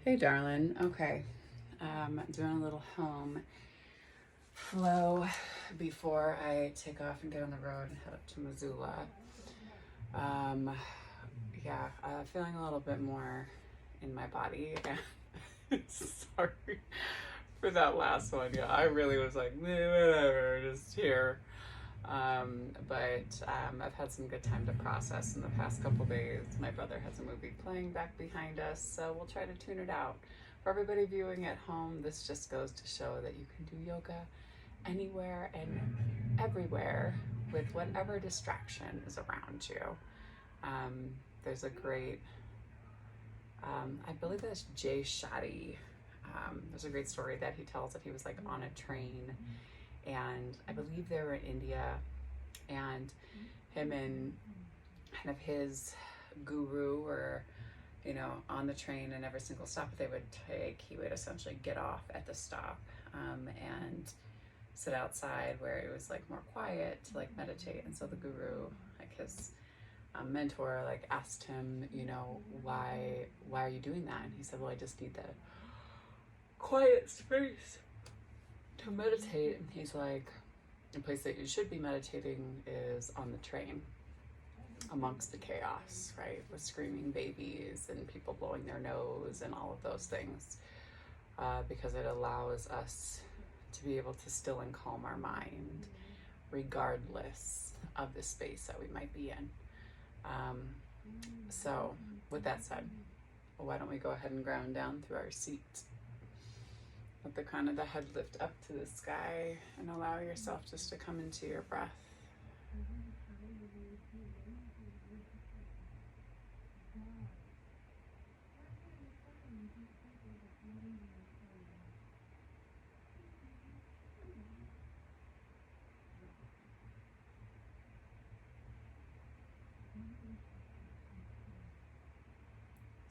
Hey, darling. Okay. Doing a little home flow before I take off and get on the road and head up to Missoula. Um, yeah, feeling a little bit more in my body. Sorry for that last one. Yeah, I really was like, whatever, just here. But I've had some good time to process in the past couple days. My brother has a movie playing back behind us, so we'll try to tune it out. For everybody viewing at home, this just goes to show that you can do yoga anywhere and everywhere with whatever distraction is around you. Um, there's a great, I believe that's Jay Shetty. There's a great story that he tells that he was like on a train, and I believe they were in India, and him and kind of his guru were, on the train, and every single stop they would take, he would essentially get off at the stop and sit outside where it was like more quiet to like meditate. And so the guru, like his mentor, like asked him, why are you doing that? And he said, well, I just need the quiet space to meditate. And he's like, the place that you should be meditating is on the train amongst the chaos, right? With screaming babies and people blowing their nose and all of those things, because it allows us to be able to still and calm our mind regardless of the space that we might be in. So with that said, why don't we go ahead and ground down through our seat. Let the crown of the head lift up to the sky and allow yourself just to come into your breath.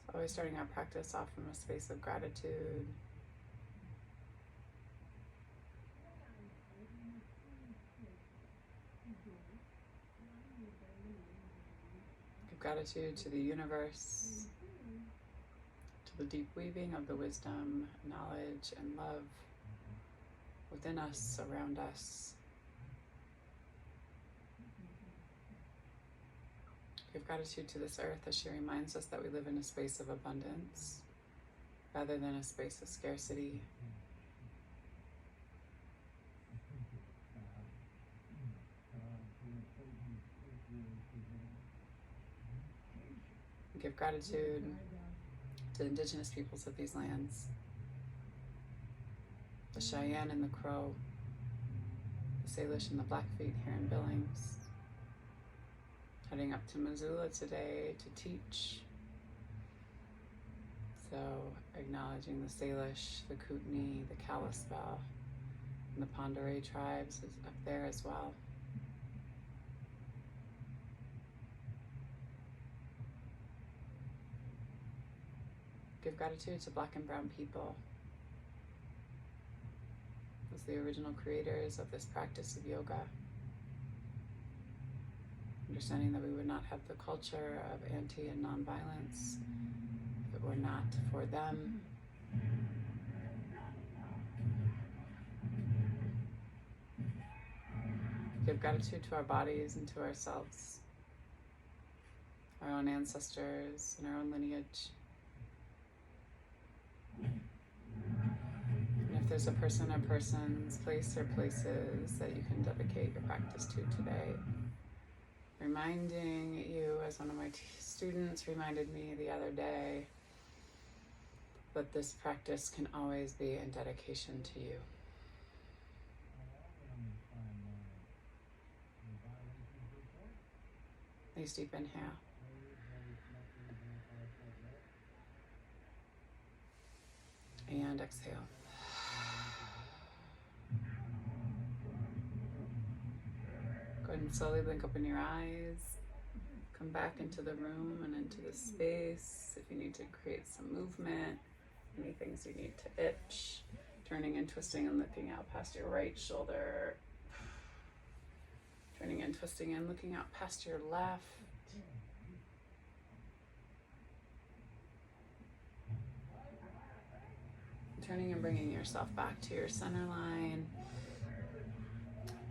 So always starting our practice off from a space of gratitude. Give gratitude to the universe, to the deep weaving of the wisdom, knowledge, and love within us, around us. Give gratitude to this earth as she reminds us that we live in a space of abundance rather than a space of scarcity. Give gratitude to the indigenous peoples of these lands, the Cheyenne and the Crow, the Salish and the Blackfeet here in Billings. Heading up to Missoula today to teach. So acknowledging the Salish, the Kootenai, the Kalispel, and the Pend Oreille tribes is up there as well. Give gratitude to Black and Brown people as the original creators of this practice of yoga. Understanding that we would not have the culture of anti and nonviolence if it were not for them. Give gratitude to our bodies and to ourselves, our own ancestors and our own lineage. And if there's a person or persons, place or places that you can dedicate your practice to today. Reminding you, as one of my students reminded me the other day, that this practice can always be in dedication to you. Nice deep inhale. And exhale. Go ahead and slowly blink open your eyes. Come back into the room and into the space. If you need to create some movement, any things you need to itch, turning and twisting and looking out past your right shoulder. Turning and twisting and looking out past your left. turning and bringing yourself back to your center line.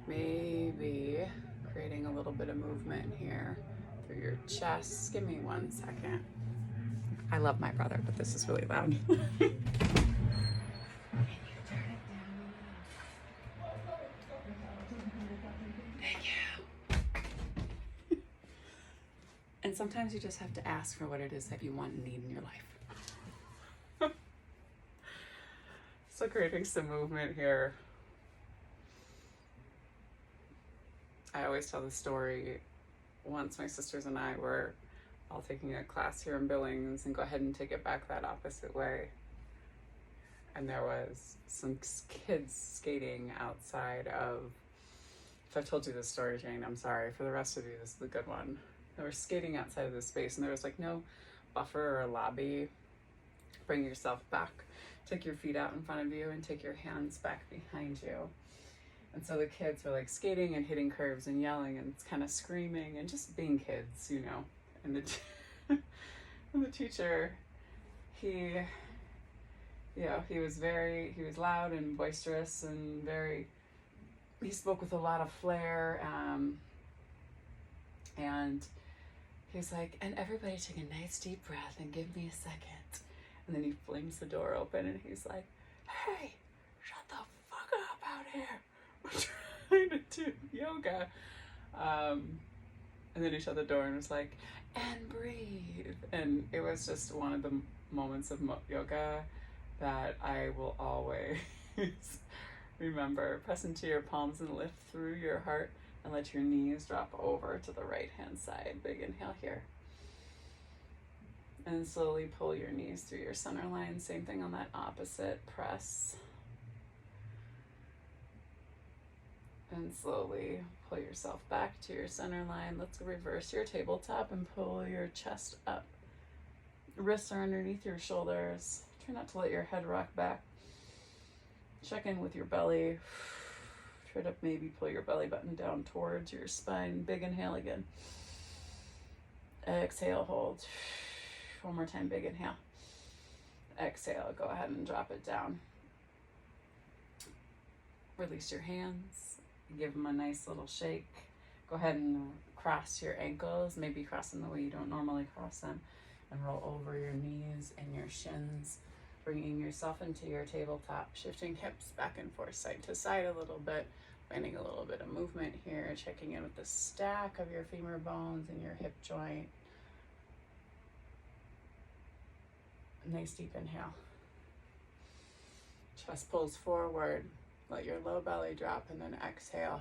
Maybe creating a little bit of movement here through your chest. Give me 1 second. I love my brother, but this is really loud. And sometimes you just have to ask for what it is that you want and need in your life. So creating some movement here. I always tell the story, once my sisters and I were all taking a class here in Billings, and go ahead and take it back that opposite way. And there was some kids skating outside of, if I've told you this story, Jane, I'm sorry. For the rest of you, this is a good one. They were skating outside of the space, and there was like no buffer or lobby. Bring yourself back. Take your feet out in front of you and take your hands back behind you. And so the kids were like skating and hitting curves and yelling and kind of screaming and just being kids, you know. And the and the teacher, he was loud and boisterous and he spoke with a lot of flair. And he's like, and everybody take a nice deep breath and give me a second. And then he flings the door open and he's like, hey, shut the fuck up out here. We're trying to do yoga. And then he shut the door and was like, and breathe. And it was just one of the moments of yoga that I will always remember. Press into your palms and lift through your heart and let your knees drop over to the right hand side. Big inhale here. And slowly pull your knees through your center line. Same thing on that opposite. Press. And slowly pull yourself back to your center line. Let's reverse your tabletop and pull your chest up. Wrists are underneath your shoulders. Try not to let your head rock back. Check in with your belly. Try to maybe pull your belly button down towards your spine. Big inhale again. Exhale, hold. One more time, big inhale. Exhale, go ahead and drop it down. Release your hands. Give them a nice little shake. Go ahead and cross your ankles, maybe cross them the way you don't normally cross them, and roll over your knees and your shins, bringing yourself into your tabletop, shifting hips back and forth, side to side a little bit, finding a little bit of movement here, checking in with the stack of your femur bones and your hip joint. Nice deep inhale. Chest pulls forward. Let your low belly drop and then exhale.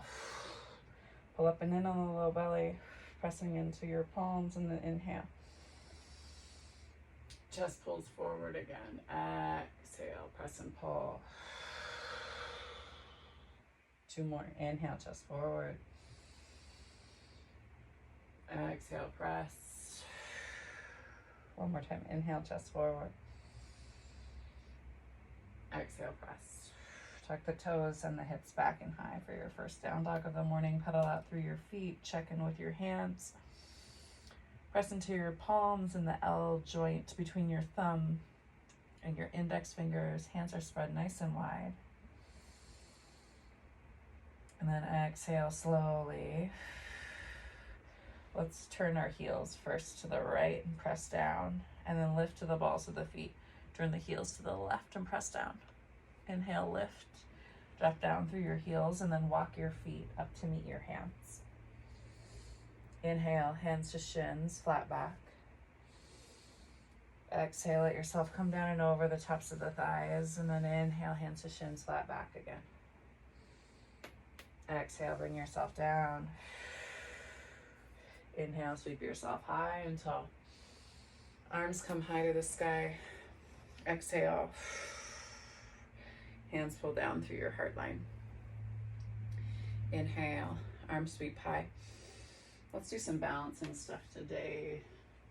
Pull up and in on the low belly, pressing into your palms and then inhale. Chest pulls forward again. Exhale, press and pull. 2 more. Inhale, chest forward. Exhale, press. 1 more time. Inhale, chest forward. Exhale, press. Tuck the toes and the hips back and high for your first down dog of the morning. Pedal out through your feet. Check in with your hands. Press into your palms and the L joint between your thumb and your index fingers. Hands are spread nice and wide. And then exhale slowly. Let's turn our heels first to the right and press down, and then lift to the balls of the feet. Turn the heels to the left and press down. Inhale, lift, drop down through your heels, and then walk your feet up to meet your hands. Inhale, hands to shins, flat back. Exhale, let yourself come down and over the tops of the thighs, and then inhale, hands to shins, flat back again. Exhale, bring yourself down. Inhale, sweep yourself high and tall. Arms come high to the sky. Exhale. Hands pull down through your heart line. Inhale, arms sweep high. Let's do some balancing stuff today,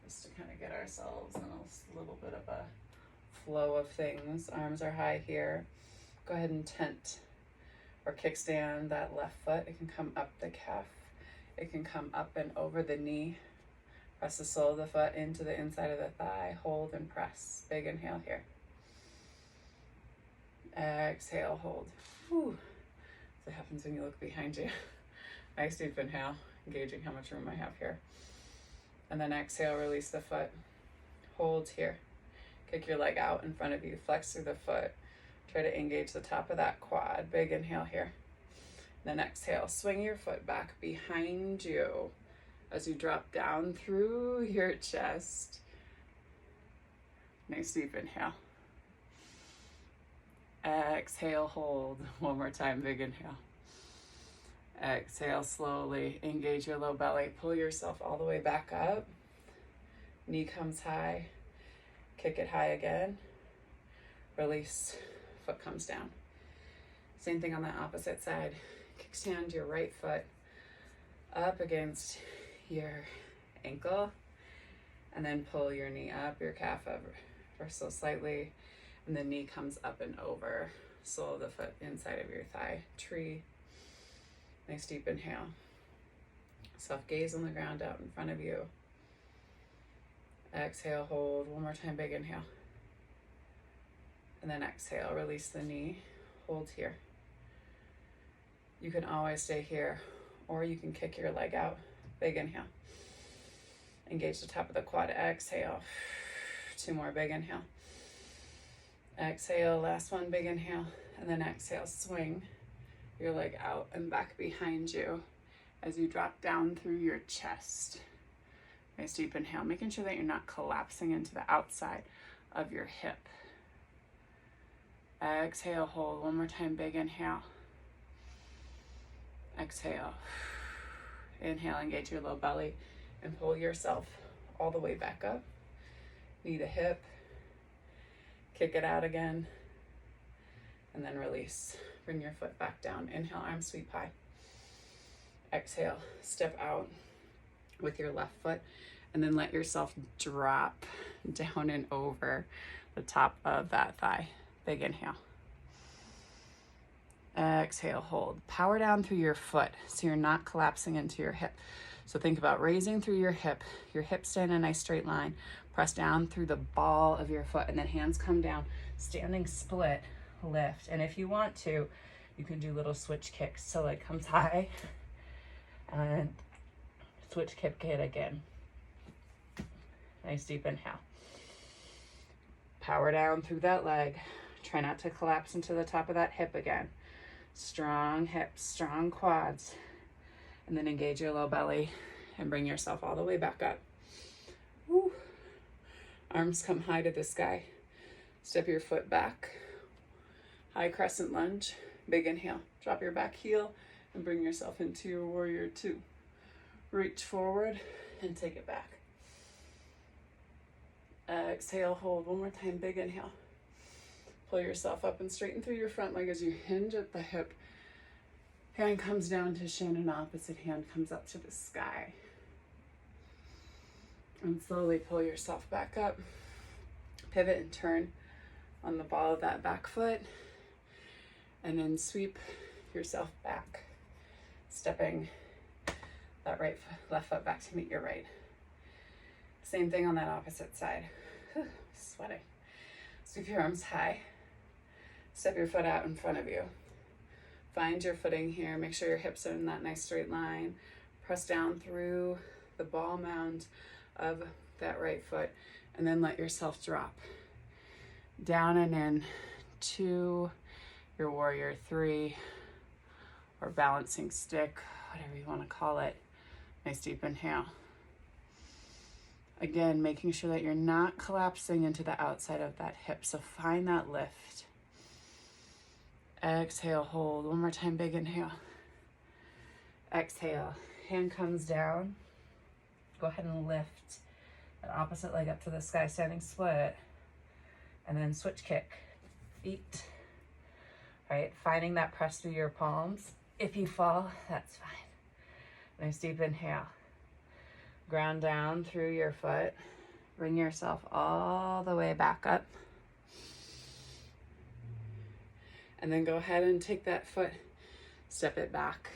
just to kind of get ourselves in a little bit of a flow of things. Arms are high here. Go ahead and tent or kickstand that left foot. It can come up the calf. It can come up and over the knee. Press the sole of the foot into the inside of the thigh. Hold and press. Big inhale here. Exhale, hold. Whew. That happens when you look behind you. Nice deep inhale, engaging how much room I have here. And then exhale, release the foot. Hold here. Kick your leg out in front of you. Flex through the foot. Try to engage the top of that quad. Big inhale here. Then exhale, swing your foot back behind you as you drop down through your chest. Nice deep inhale. Exhale, hold. One more time, big inhale. Exhale slowly, engage your low belly. Pull yourself all the way back up. Knee comes high. Kick it high again. Release, foot comes down. Same thing on the opposite side. Kickstand your right foot up against your ankle, and then pull your knee up, your calf ever so slightly, and the knee comes up and over. Sole of the foot inside of your thigh. Tree. Nice deep inhale. Soft gaze on the ground out in front of you. Exhale, hold. One more time, big inhale. And then exhale, release the knee. Hold here. You can always stay here, or you can kick your leg out. Big inhale. Engage the top of the quad. Exhale. Two more, big inhale. Exhale, last one, big inhale. And then exhale, swing your leg out and back behind you as you drop down through your chest. Nice deep inhale, making sure that you're not collapsing into the outside of your hip. Exhale, hold. One more time, big inhale. Exhale. Inhale, engage your low belly and pull yourself all the way back up. Knee to hip. Kick it out again. And then release. Bring your foot back down. Inhale, arms sweep high. Exhale, step out with your left foot, and then let yourself drop down and over the top of that thigh. Big inhale. Exhale, hold. Power down through your foot so you're not collapsing into your hip. So think about raising through your hip stay in a nice straight line. Press down through the ball of your foot, and then hands come down, standing split, lift. And if you want to, you can do little switch kicks. So leg comes high, and switch kick it again. Nice deep inhale. Power down through that leg. Try not to collapse into the top of that hip again. Strong hips, strong quads. And then engage your low belly and bring yourself all the way back up. Woo. Arms come high to the sky. Step your foot back. High crescent lunge. Big inhale. Drop your back heel and bring yourself into your warrior two. Reach forward and take it back. Exhale, hold. One more time, big inhale. Pull yourself up and straighten through your front leg as you hinge at the hip. Hand comes down to shin and opposite hand comes up to the sky. And slowly pull yourself back up. Pivot and turn on the ball of that back foot. And then sweep yourself back. Stepping that left foot back to meet your right. Same thing on that opposite side. Whew, sweating. Sweep your arms high. Step your foot out in front of you. Find your footing here. Make sure your hips are in that nice straight line. Press down through the ball mound of that right foot, and then let yourself drop down and in to your warrior three or balancing stick, whatever you want to call it. Nice deep inhale. Again, making sure that you're not collapsing into the outside of that hip. So find that lift. Exhale, hold. One more time, big inhale. Exhale, hand comes down. Go ahead and lift that opposite leg up to the sky, standing split. And then switch kick, feet. All right, finding that press through your palms. If you fall, that's fine. Nice deep inhale. Ground down through your foot. Bring yourself all the way back up. And then go ahead and take that foot, step it back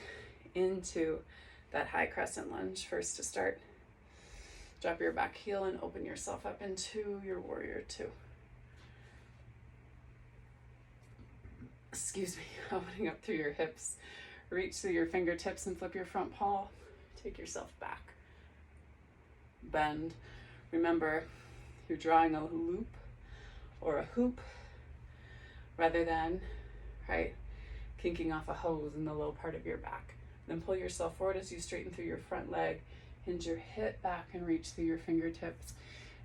into that high crescent lunge first to start. Drop your back heel and open yourself up into your warrior two. excuse me, opening up through your hips. Reach through your fingertips and flip your front paw. Take yourself back. Bend. Remember, you're drawing a loop or a hoop rather than, right, kinking off a hose in the low part of your back. Then pull yourself forward as you straighten through your front leg. Hinge your hip back and reach through your fingertips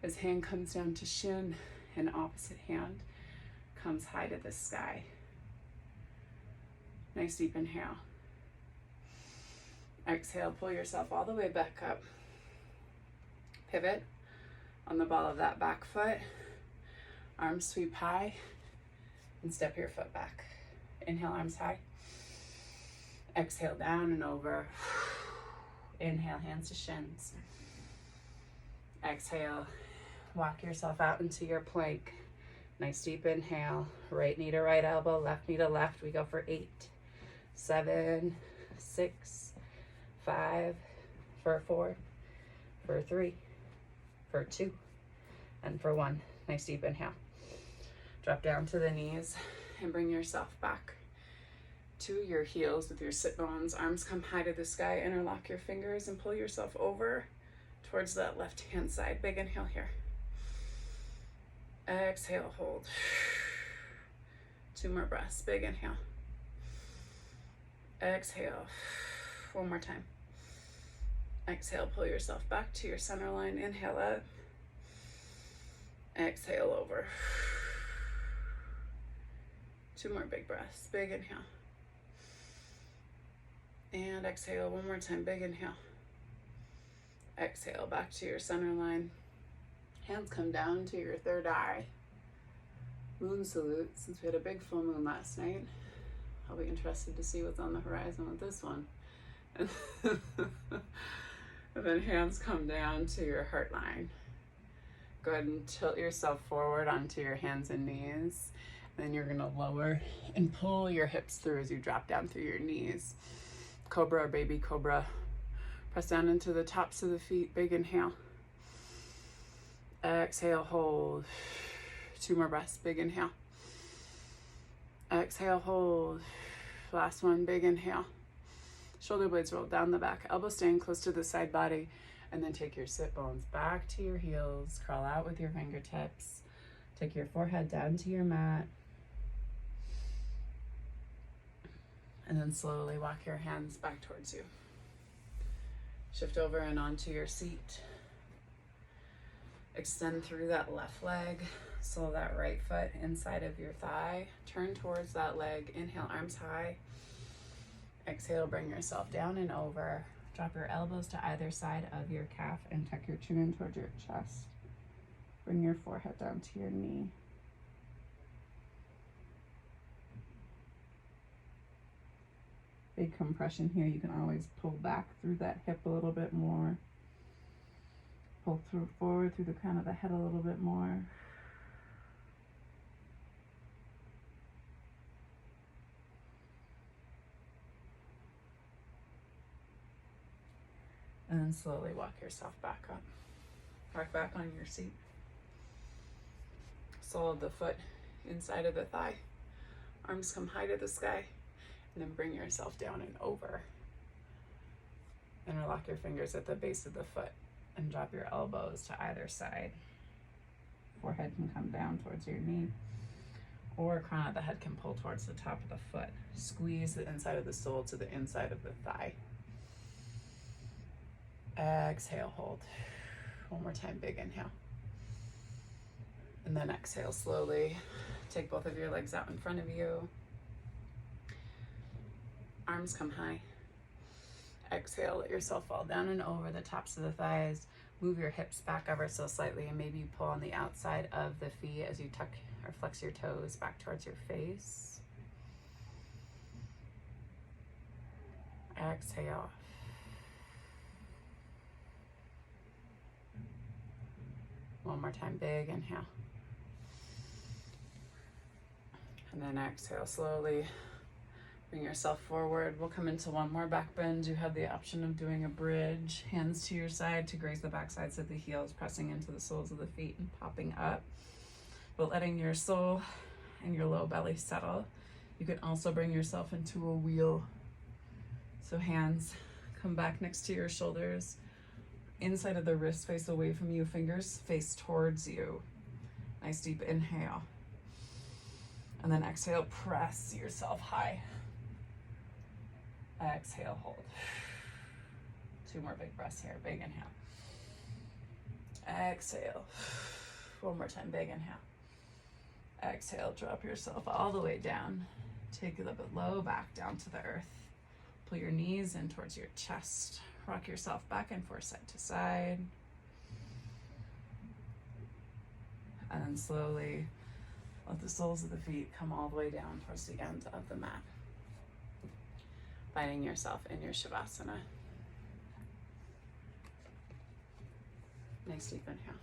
as hand comes down to shin and opposite hand comes high to the sky. Nice deep inhale. Exhale, pull yourself all the way back up. Pivot on the ball of that back foot. Arms sweep high and step your foot back. Inhale, arms high. Exhale, down and over. Inhale, hands to shins. Exhale, walk yourself out into your plank. Nice deep inhale. Right knee to right elbow, left knee to left. We go for 8, 7, 6, 5, for 4, for 3, for 2, and for 1. Nice deep inhale. Drop down to the knees and bring yourself back to your heels with your sit bones. Arms come high to the sky. Interlock your fingers and pull yourself over towards that left hand side. Big inhale here. Exhale, hold. 2 more breaths. Big inhale. Exhale. 1 more time. Exhale, pull yourself back to your center line. Inhale up. Exhale over. 2 more big breaths. Big inhale. And exhale 1 more time. Big inhale. Exhale back to your center line. Hands come down to your third eye. Moon salute. Since we had a big full moon last night, I'll be interested to see what's on the horizon with this one. And then hands come down to your heart line. Go ahead and tilt yourself forward onto your hands and knees. Then you're gonna lower and pull your hips through as you drop down through your knees. Cobra or baby cobra. Press down into the tops of the feet. Big inhale. Exhale, hold. 2 more breaths. Big inhale. Exhale, hold. Last one. Big inhale. Shoulder blades roll down the back. Elbows staying close to the side body. And then take your sit bones back to your heels. Crawl out with your fingertips. Take your forehead down to your mat. And then slowly walk your hands back towards you. Shift over and onto your seat. Extend through that left leg. Slow that right foot inside of your thigh. Turn towards that leg. Inhale, arms high. Exhale, bring yourself down and over. Drop your elbows to either side of your calf and tuck your chin in towards your chest. Bring your forehead down to your knee. Big compression here. You can always pull back through that hip a little bit more. Pull through forward through the crown of the head a little bit more. And then slowly walk yourself back up. Rock back on your seat. Sole of the foot inside of the thigh. Arms come high to the sky. And then bring yourself down and over. Interlock your fingers at the base of the foot and drop your elbows to either side. Forehead can come down towards your knee, or crown of the head can pull towards the top of the foot. Squeeze the inside of the sole to the inside of the thigh. Exhale, hold. 1 more time, big inhale. And then exhale slowly. Take both of your legs out in front of you. Arms come high. Exhale, let yourself fall down and over the tops of the thighs. Move your hips back ever so slightly, and maybe you pull on the outside of the feet as you tuck or flex your toes back towards your face. Exhale. One more time, big inhale. And then exhale slowly. Bring yourself forward. We'll come into one more back bend. You have the option of doing a bridge. Hands to your side to graze the back sides of the heels, pressing into the soles of the feet and popping up. But letting your sole and your low belly settle You can also bring yourself into a wheel. So hands come back next to your shoulders. Inside of the wrist face away from you, fingers face towards you. Nice deep inhale. And then exhale, press yourself high. Exhale, hold. 2 more big breaths here, big inhale. Exhale. 1 more time, big inhale. Exhale, drop yourself all the way down. Take the low back down to the earth. Pull your knees in towards your chest. Rock yourself back and forth, side to side. And then slowly let the soles of the feet come all the way down towards the end of the mat. Finding yourself in your Shavasana. Nice deep inhale.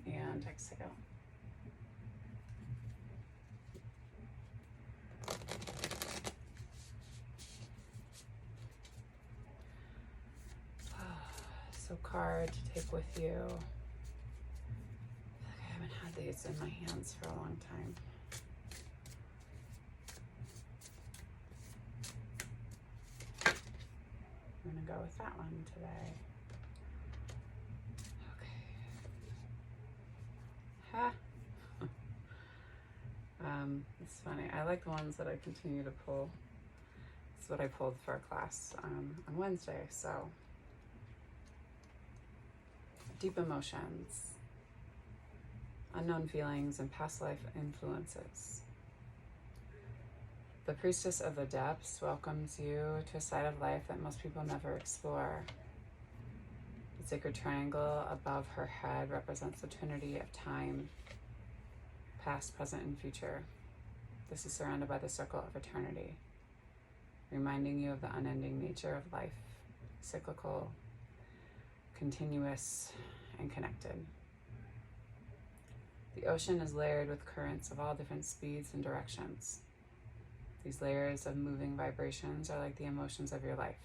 And exhale. So card to take with you. I feel like I haven't had these in my hands for a long time. I'm gonna go with that one today. Okay. Ha. It's funny. I like the ones that I continue to pull. This is what I pulled for a class on Wednesday. So, deep emotions, unknown feelings, and past life influences. The priestess of the depths welcomes you to a side of life that most people never explore. The sacred triangle above her head represents the trinity of time, past, present, and future. This is surrounded by the circle of eternity, reminding you of the unending nature of life, cyclical, continuous, and connected. The ocean is layered with currents of all different speeds and directions. These layers of moving vibrations are like the emotions of your life.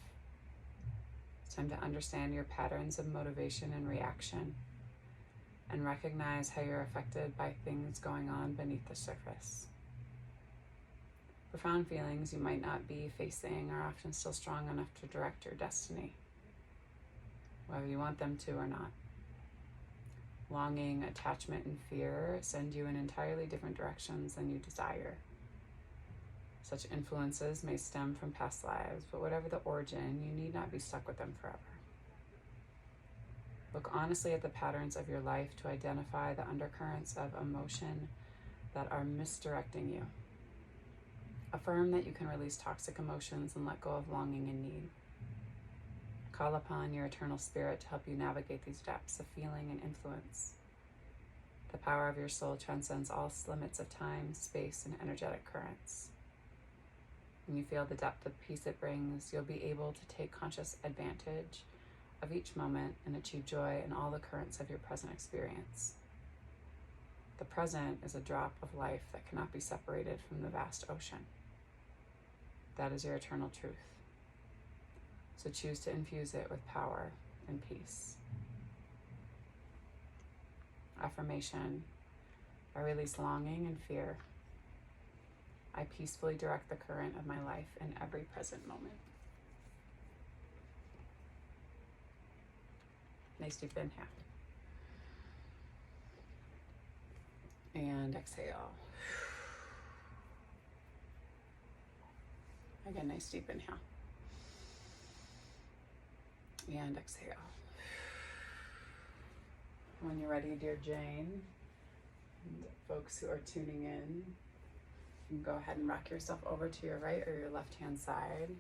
It's time to understand your patterns of motivation and reaction, and recognize how you're affected by things going on beneath the surface. Profound feelings you might not be facing are often still strong enough to direct your destiny, whether you want them to or not. Longing, attachment, and fear send you in entirely different directions than you desire. Such influences may stem from past lives, but whatever the origin, you need not be stuck with them forever. Look honestly at the patterns of your life to identify the undercurrents of emotion that are misdirecting you. Affirm that you can release toxic emotions and let go of longing and need. Call upon your eternal spirit to help you navigate these depths of feeling and influence. The power of your soul transcends all limits of time, space, and energetic currents. When you feel the depth of peace it brings, you'll be able to take conscious advantage of each moment and achieve joy in all the currents of your present experience. The present is a drop of life that cannot be separated from the vast ocean. That is your eternal truth. So choose to infuse it with power and peace. Affirmation: I release longing and fear. I peacefully direct the current of my life in every present moment. Nice deep inhale. And exhale. Again, nice deep inhale. And exhale. When you're ready, dear Jane, and folks who are tuning in, you can go ahead and rock yourself over to your right or your left-hand side.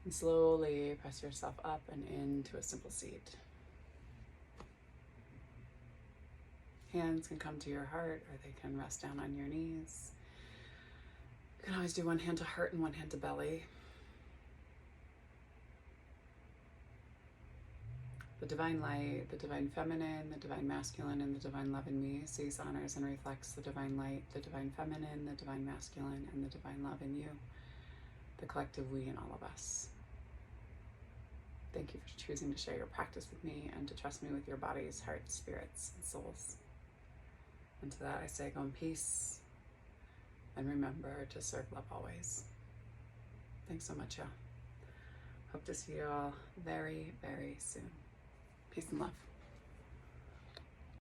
And slowly press yourself up and into a simple seat. Hands can come to your heart or they can rest down on your knees. You can always do one hand to heart and one hand to belly. The divine light, the divine feminine, the divine masculine, and the divine love in me sees, honors, and reflects the divine light, the divine feminine, the divine masculine, and the divine love in you, the collective we in all of us. Thank you for choosing to share your practice with me and to trust me with your bodies, hearts, spirits, and souls. And to that I say, go in peace, and remember to serve love always. Thanks so much, y'all. Hope to see you all very, very soon. Peace and love.